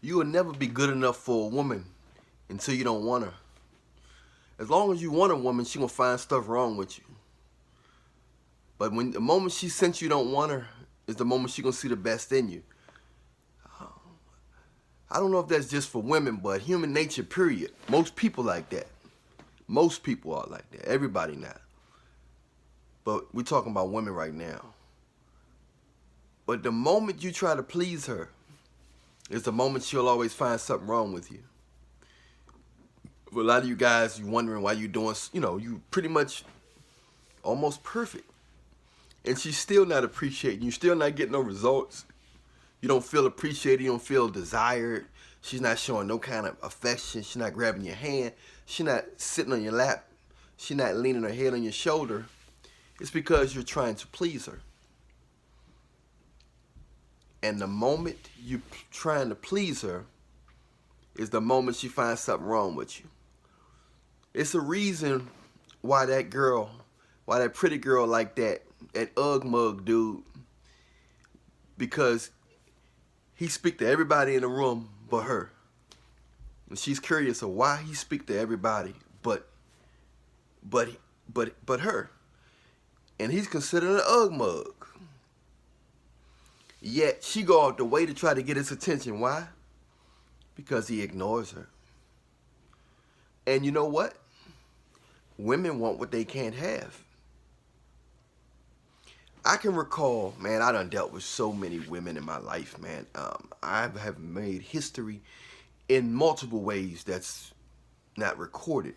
You will never be good enough for a woman until you don't want her. As long as you want a woman, she gonna find stuff wrong with you. But when the moment she sense you don't want her is the moment she gonna see the best in you. I don't know if that's just for women, but human nature, period. Most people like that. Most people are like that. Everybody not. But we're talking about women right now. But the moment you try to please her is the moment she'll always find something wrong with you. For a lot of you guys, you wondering why you doing, you pretty much almost perfect. And she's still not appreciating you. Still not getting no results. You don't feel appreciated. You don't feel desired. She's not showing no kind of affection. She's not grabbing your hand. She's not sitting on your lap. She's not leaning her head on your shoulder. It's because you're trying to please her. And the moment you're trying to please her is the moment she finds something wrong with you. It's a reason why that pretty girl like that Ugg mug dude, because he speak to everybody in the room but her. And she's curious of why he speak to everybody but her. And he's considered an Ugg mug. Yet she go out the way to try to get his attention. Why? Because he ignores her. And you know what? Women want what they can't have. I can recall, man, I done dealt with so many women in my life, man. I have made history in multiple ways that's not recorded.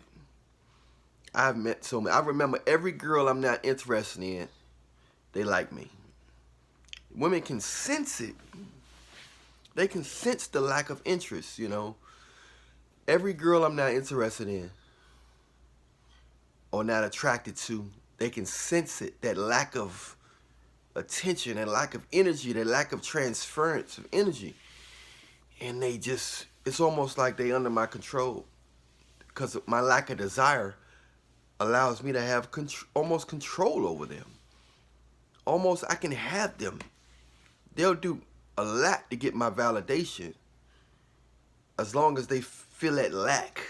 I've met so many. I remember every girl I'm not interested in, they like me. Women can sense it. They can sense the lack of interest, Every girl I'm not interested in or not attracted to, they can sense it, that lack of attention, that lack of energy, that lack of transference of energy. And it's almost like they under my control, because my lack of desire allows me to have almost control over them. Almost I can have them. They'll do a lot to get my validation as long as they feel that lack.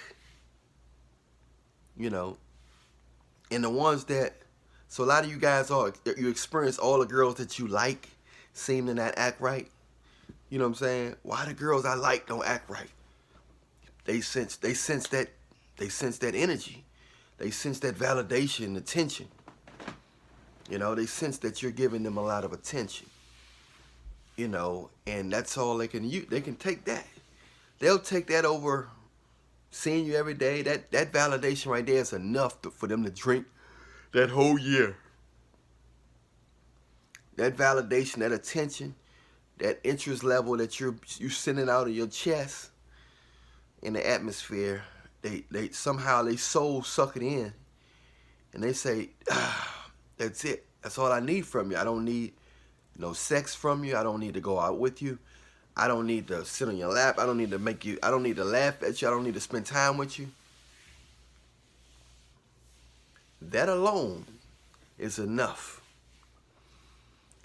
And the ones that, so a lot of you guys you experience all the girls that you like seem to not act right. You know what I'm saying? Why the girls I like don't act right? They sense that energy. They sense that validation, attention. They sense that you're giving them a lot of attention. And that's all they can use. They can take that. They'll take that over seeing you every day. That validation right there is enough for them to drink that whole year. That validation, that attention, that interest level that you're sending out of your chest in the atmosphere, they somehow they soul suck it in, and they say, that's it. That's all I need from you. I don't need no sex from you. I don't need to go out with you. I don't need to sit on your lap. I don't need to laugh at you. I don't need to spend time with you. That alone is enough.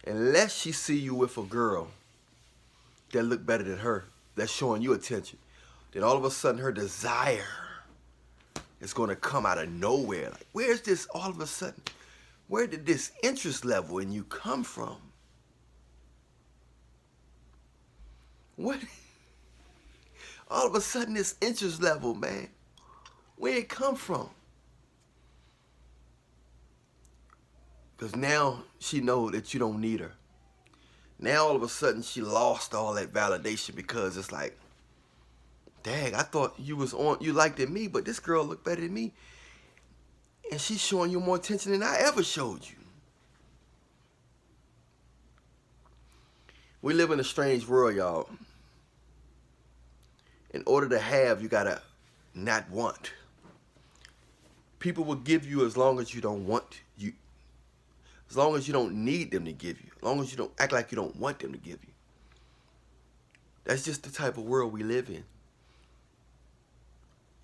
Unless she see you with a girl that look better than her, that's showing you attention, then all of a sudden her desire is going to come out of nowhere. Like, where's this all of a sudden? Where did this interest level in you come from? What? All of a sudden this interest level, man, where it come from? Because now she know that you don't need her. Now all of a sudden she lost all that validation, because it's like, dang, I thought you liked me, but this girl looked better than me. And she's showing you more attention than I ever showed you. We live in a strange world, y'all. In order to have, you gotta not want. People will give you as long as you don't want you. As long as you don't need them to give you. As long as you don't act like you don't want them to give you. That's just the type of world we live in.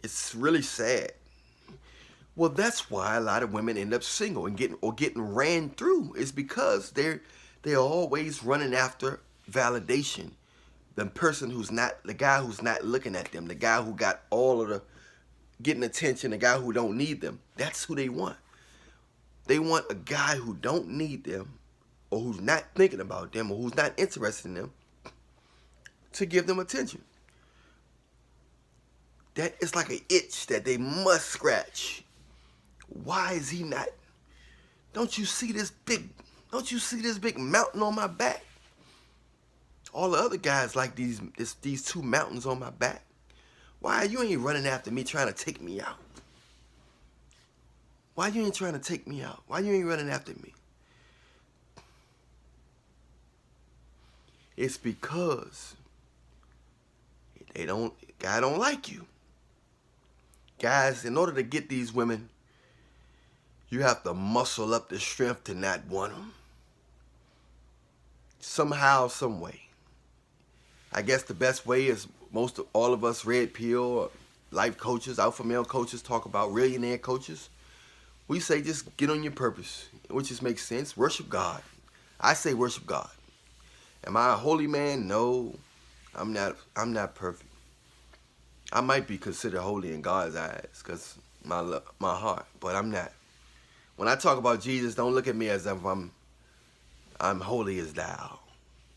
It's really sad. Well, that's why a lot of women end up single and getting ran through. Is because they're always running after validation, the person who's not, the guy who's not looking at them, the guy who got all of the getting attention, the guy who don't need them. That's who they want. They want a guy who don't need them, or who's not thinking about them, or who's not interested in them, to give them attention. That is like an itch that they must scratch. Why is he not? Don't you see this big mountain on my back? All the other guys like these two mountains on my back. Why you ain't running after me trying to take me out? Why you ain't trying to take me out? Why you ain't running after me? It's because guy don't like you. Guys, in order to get these women, you have to muscle up the strength to not want them. Somehow, some way. I guess the best way is all of us red pill life coaches, alpha male coaches talk about, Reallionaire coaches. We say just get on your purpose, which just makes sense. Worship God. I say worship God. Am I a holy man? No, I'm not perfect. I might be considered holy in God's eyes because my heart, but I'm not. When I talk about Jesus, don't look at me as if I'm holy as thou.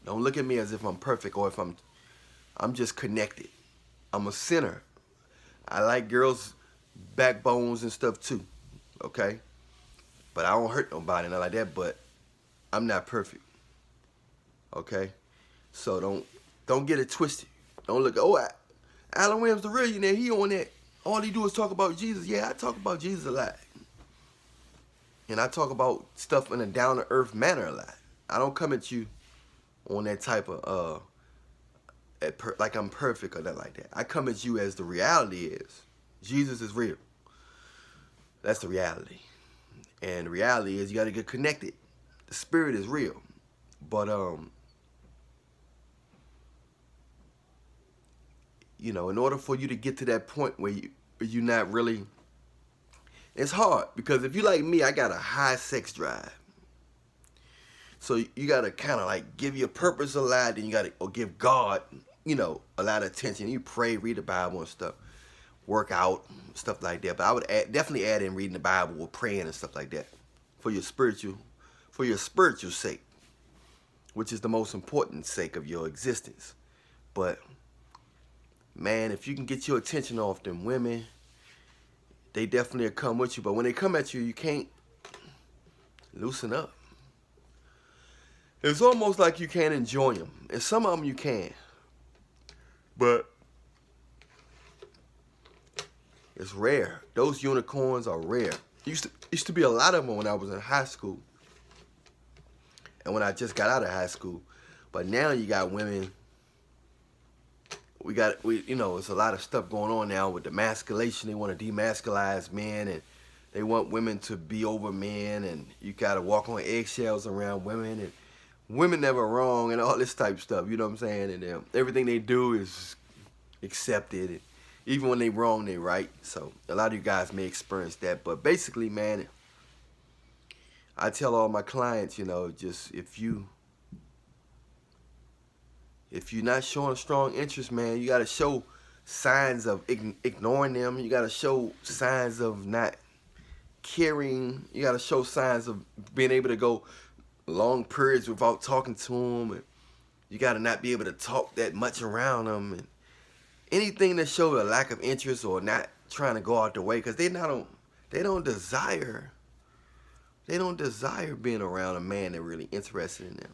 Don't look at me as if I'm perfect or if I'm just connected. I'm a sinner. I like girls' backbones and stuff too, okay? But I don't hurt nobody, not like that, but I'm not perfect, okay? So don't get it twisted. Don't look, Allan Williams the Reallionaire, he on that. All he do is talk about Jesus. Yeah, I talk about Jesus a lot. And I talk about stuff in a down-to-earth manner a lot. I don't come at you on that type of, like I'm perfect or nothing like that. I come at you as the reality is. Jesus is real. That's the reality. And the reality is you got to get connected. The spirit is real. But, you know, in order for you to get to that point where you're not really, it's hard. Because if you like me, I got a high sex drive. So you got to kind of like give your purpose a lot, then you got to give God, you know, a lot of attention. You pray, read the Bible and stuff, work out, stuff like that. But I would definitely add in reading the Bible or praying and stuff like that for your spiritual sake, which is the most important sake of your existence. But man, if you can get your attention off them women, they definitely will come with you. But when they come at you, you can't loosen up. It's almost like you can't enjoy them. And some of them you can. But it's rare. Those unicorns are rare. Used to be a lot of them when I was in high school. And when I just got out of high school. But now you got women. You know, it's a lot of stuff going on now with demasculation. They want to demasculize men, and they want women to be over men, and you got to walk on eggshells around women, and women never wrong, and all this type of stuff. You know what I'm saying? And everything they do is accepted. And even when they wrong, they right. So a lot of you guys may experience that. But basically, man, I tell all my clients, you know, just if you're not showing strong interest, man, you got to show signs of ignoring them. You got to show signs of not caring. You got to show signs of being able to go long periods without talking to them. And you got to not be able to talk that much around them. And anything that shows a lack of interest or not trying to go out the way, because they don't desire being around a man that really interested in them.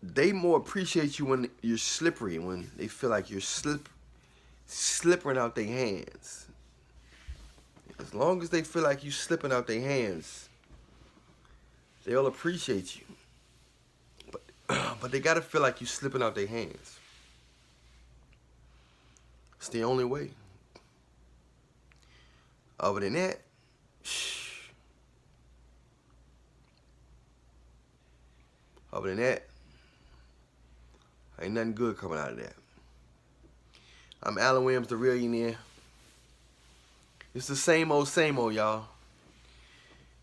They more appreciate you when you're slippery, when they feel like you're slipping out their hands. As long as they feel like you slipping out their hands, they'll appreciate you. But they gotta feel like you slipping out their hands. It's the only way. Other than that, ain't nothing good coming out of that. I'm Allan Williams, the Reallionaire. It's the same old, y'all.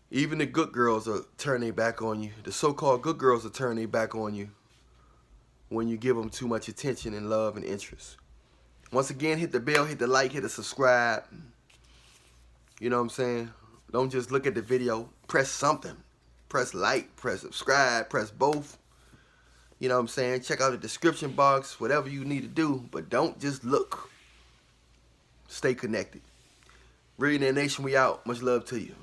Even the good girls are turning their back on you. The so-called good girls are turning their back on you. when you give them too much attention and love and interest. Once again, hit the bell, hit the like, hit the subscribe. You know what I'm saying? Don't just look at the video. Press something. Press like, press subscribe, press both. You know what I'm saying? Check out the description box, whatever you need to do. But don't just look. Stay connected. Reallionaire Nation, we out. Much love to you.